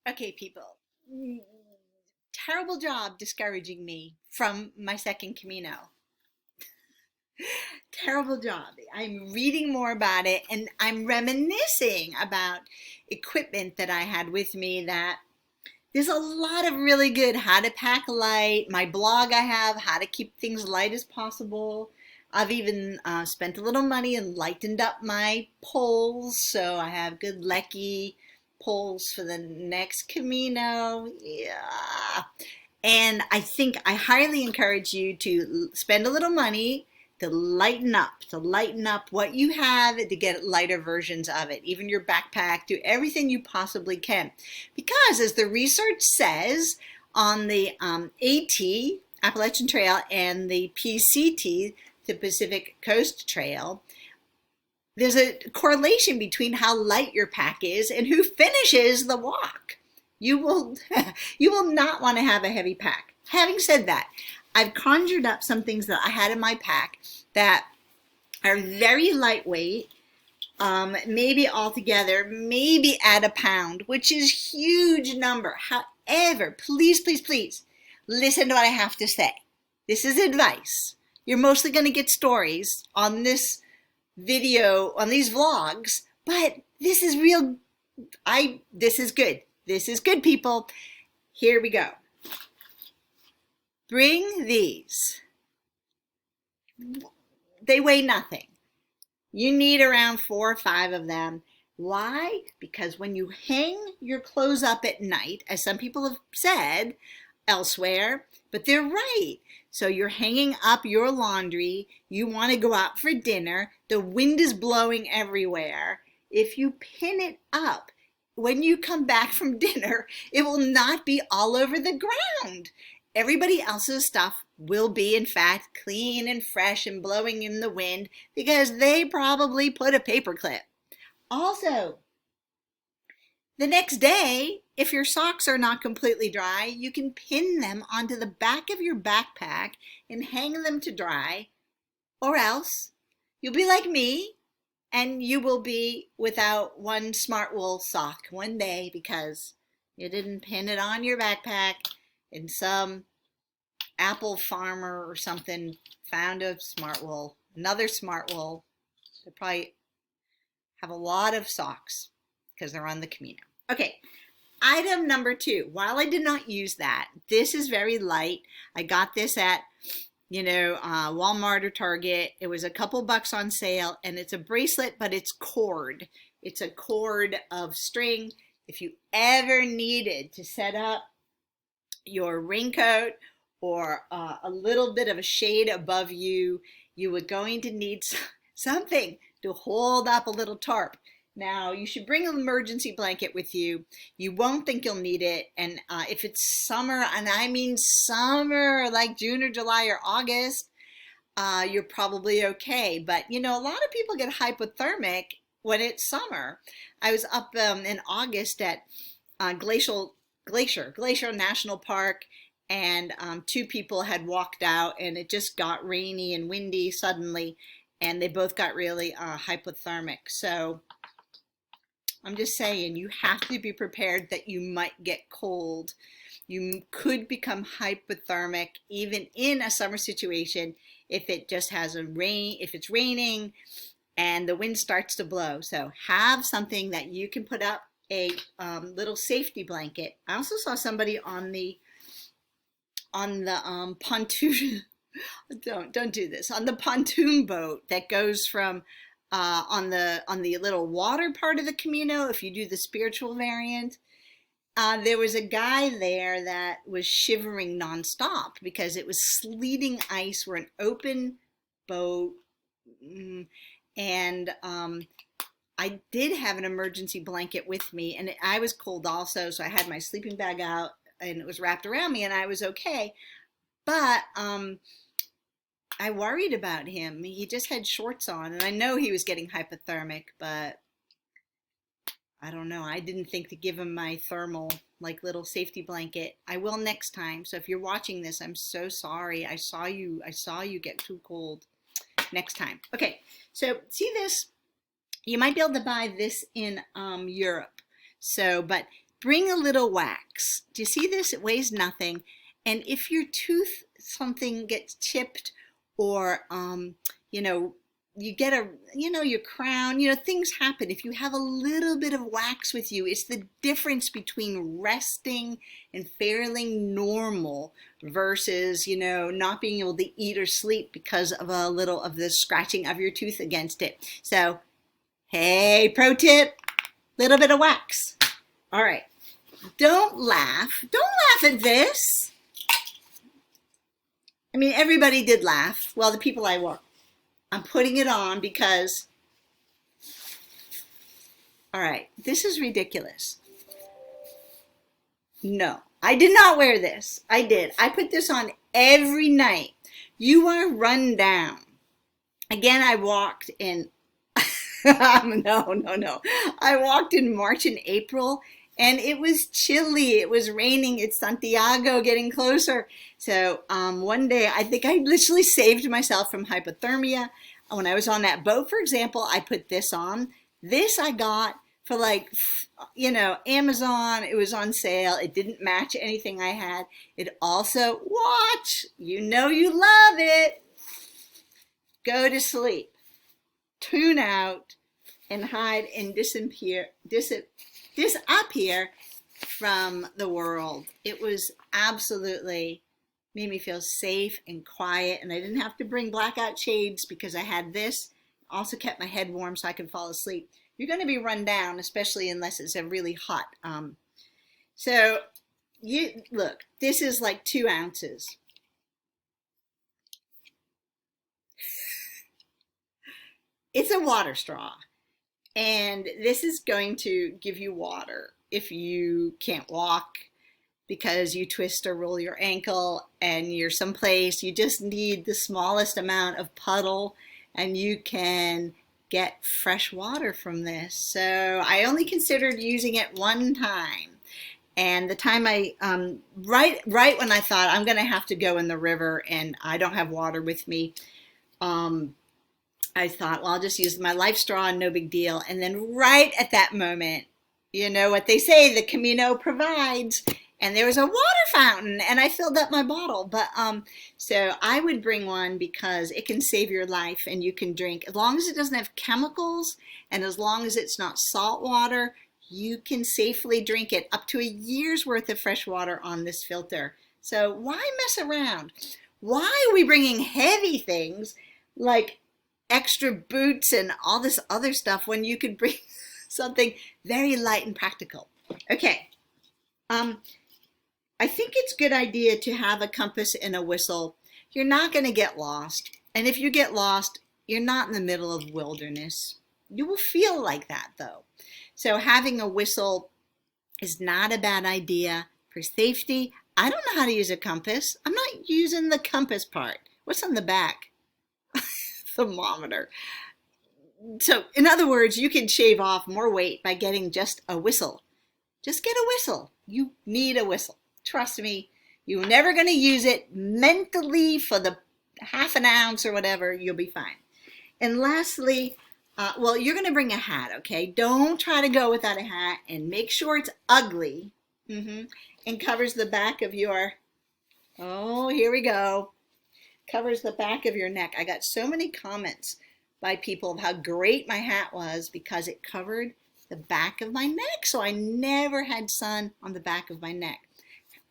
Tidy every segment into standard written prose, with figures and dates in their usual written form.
Okay, people. Terrible job discouraging me from my second Camino. Terrible job. I'm reading more about it and I'm reminiscing about equipment that I had with me that there's a lot of really good how to pack light. My blog I have, how to keep things light as possible. I've even spent a little money and lightened up my poles, so I have good Lecky poles for the next Camino. Yeah. And I think I highly encourage you to spend a little money to lighten up what you have to get lighter versions of it. Even your backpack, do everything you possibly can. Because as the research says on the AT, Appalachian Trail, and the PCT, the Pacific Coast Trail, there's a correlation between how light your pack is and who finishes the walk. You will, you will not want to have a heavy pack. Having said that, I've conjured up some things that I had in my pack that are very lightweight, maybe altogether, maybe at a pound, which is huge number. However, please, please, please, listen to what I have to say. This is advice. You're mostly going to get stories on this video, on these vlogs, but this is real. This is good. This is good, people. Here we go. Bring these. They weigh nothing. You need around 4 or 5 of them. Why? Because when you hang your clothes up at night, as some people have said elsewhere, but they're right. So you're hanging up your laundry. You want to go out for dinner. The wind is blowing everywhere. If you pin it up, when you come back from dinner, it will not be all over the ground. Everybody else's stuff will be, in fact, clean and fresh and blowing in the wind because they probably put a paper clip. Also, the next day, if your socks are not completely dry, you can pin them onto the back of your backpack and hang them to dry, or else you'll be like me and you will be without one smart wool sock one day because you didn't pin it on your backpack and some apple farmer or something found a smart wool, another smart wool. They probably have a lot of socks because they're on the Camino. Okay, item number 2. While I did not use that, this is very light. I got this at, Walmart or Target. It was a couple bucks on sale, and it's a bracelet, but it's cord. It's a cord of string. If you ever needed to set up your raincoat or a little bit of a shade above you, you were going to need something to hold up a little tarp. Now, you should bring an emergency blanket with you. You won't think you'll need it. And if it's summer, and I mean summer, like June or July or August, you're probably okay. But, a lot of people get hypothermic when it's summer. I was up in August at Glacier National Park, and 2 people had walked out, and it just got rainy and windy suddenly, and they both got really hypothermic. So I'm just saying, you have to be prepared that you might get cold. You could become hypothermic even in a summer situation if it just has if it's raining and the wind starts to blow. So have something that you can put up a little safety blanket. I also saw somebody on the pontoon. Don't do this, on the pontoon boat that goes from on the little water part of the Camino. If you do the spiritual variant, there was a guy there that was shivering nonstop because it was sleeting ice. We're an open boat, and I did have an emergency blanket with me, and I was cold also, so I had my sleeping bag out and it was wrapped around me and I was okay. But I worried about him. He just had shorts on, and I know he was getting hypothermic, but I don't know. I didn't think to give him my thermal, like, little safety blanket. I will next time. So if you're watching this, I'm so sorry. I saw you get too cold. Next time. Okay, so see this? You might be able to buy this in Europe. So, but bring a little wax. Do you see this? It weighs nothing. And if your tooth, something gets chipped, or, you know, you get your crown, things happen. If you have a little bit of wax with you, it's the difference between resting and fairly normal versus, not being able to eat or sleep because of a little of the scratching of your tooth against it. So, hey, pro tip, little bit of wax. All right, don't laugh. Don't laugh at this. I mean, everybody did laugh. Well, the people I work. I'm putting it on because, all right, this is ridiculous. No, I did not wear this. I did. I put this on every night. You are run down. Again, I walked in, no. I walked in March and April, and it was chilly. It was raining. It's Santiago getting closer. So one day, I think I literally saved myself from hypothermia. When I was on that boat, for example, I put this on. This I got for Amazon. It was on sale. It didn't match anything I had. It also, watch, you love it. Go to sleep. Tune out and hide and disappear from the world. It was absolutely made me feel safe and quiet, and I didn't have to bring blackout shades because I had this. Also kept my head warm so I could fall asleep. You're going to be run down, especially unless it's a really hot. So you look, this is like 2 ounces. It's a water straw, and this is going to give you water if you can't walk because you twist or roll your ankle and you're someplace. You just need the smallest amount of puddle, and you can get fresh water from this. So I only considered using it one time, and the time right when I thought I'm gonna have to go in the river and I don't have water with me, I thought, well, I'll just use my life straw and no big deal. And then right at that moment, you know what they say, the Camino provides, and there was a water fountain, and I filled up my bottle. But so I would bring one because it can save your life, and you can drink as long as it doesn't have chemicals, and as long as it's not salt water, you can safely drink it. Up to a year's worth of fresh water on this filter. So why mess around? Why are we bringing heavy things like extra boots and all this other stuff when you could bring something very light and practical? Okay. I think it's a good idea to have a compass and a whistle. You're not going to get lost. And if you get lost, you're not in the middle of wilderness. You will feel like that though. So having a whistle is not a bad idea for safety. I don't know how to use a compass. I'm not using the compass part. What's on the back? Thermometer. So in other words, you can shave off more weight by getting just a whistle. Just get a whistle. You need a whistle. Trust me, you're never going to use it mentally for the half an ounce or whatever. You'll be fine. And lastly, well, you're going to bring a hat, okay? Don't try to go without a hat, and make sure it's ugly and covers the back of your, oh, here we go. Covers the back of your neck. I got so many comments by people of how great my hat was because it covered the back of my neck. So I never had sun on the back of my neck.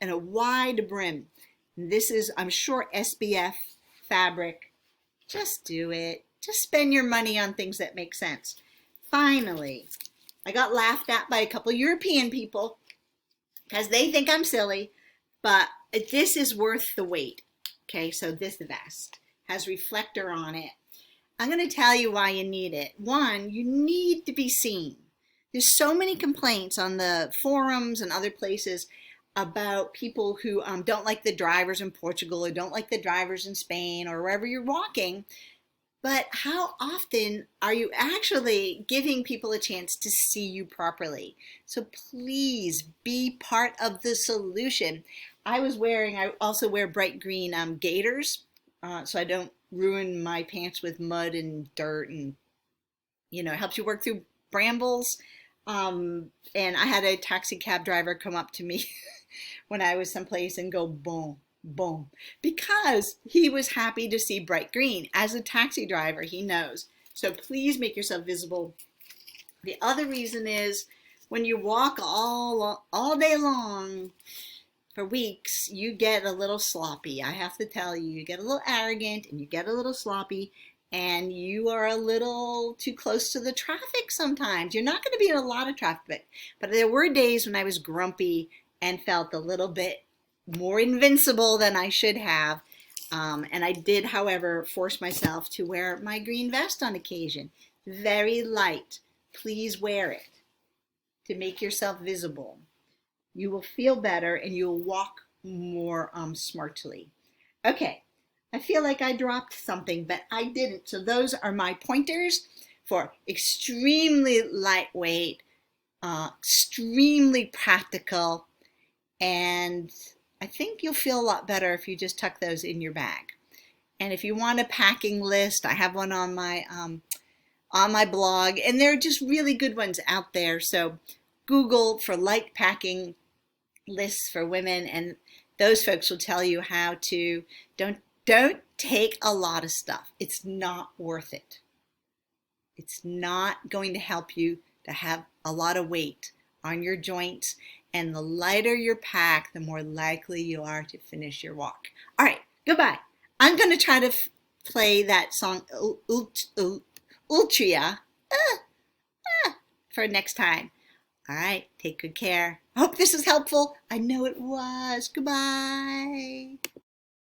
And a wide brim. This is, I'm sure, SPF fabric. Just do it. Just spend your money on things that make sense. Finally, I got laughed at by a couple European people because they think I'm silly, but this is worth the wait. Okay, so this vest has reflector on it. I'm going to tell you why you need it. One, you need to be seen. There's so many complaints on the forums and other places about people who don't like the drivers in Portugal or don't like the drivers in Spain or wherever you're walking. But how often are you actually giving people a chance to see you properly? So please be part of the solution. I also wear bright green gaiters so I don't ruin my pants with mud and dirt, and it helps you work through brambles. And I had a taxi cab driver come up to me when I was someplace and go boom, boom, because he was happy to see bright green. As a taxi driver, he knows. So please make yourself visible. The other reason is when you walk all day long for weeks, you get a little sloppy. I have to tell you, you get a little arrogant and you get a little sloppy and you are a little too close to the traffic sometimes. You're not going to be in a lot of traffic, but there were days when I was grumpy and felt a little bit more invincible than I should have. And I did, however, force myself to wear my green vest on occasion. Very light. Please wear it to make yourself visible. You will feel better and you'll walk more smartly. Okay, I feel like I dropped something, but I didn't. So those are my pointers for extremely lightweight, extremely practical, and I think you'll feel a lot better if you just tuck those in your bag. And if you want a packing list, I have one on my blog, and there are just really good ones out there. So Google for light packing lists for women, and those folks will tell you how to don't take a lot of stuff. It's not worth it. It's not going to help you to have a lot of weight on your joints, and the lighter your pack, the more likely you are to finish your walk. All right, goodbye. I'm going to try to play that song Ultria for next time. All right, take good care. I hope this is helpful. I know it was. Goodbye.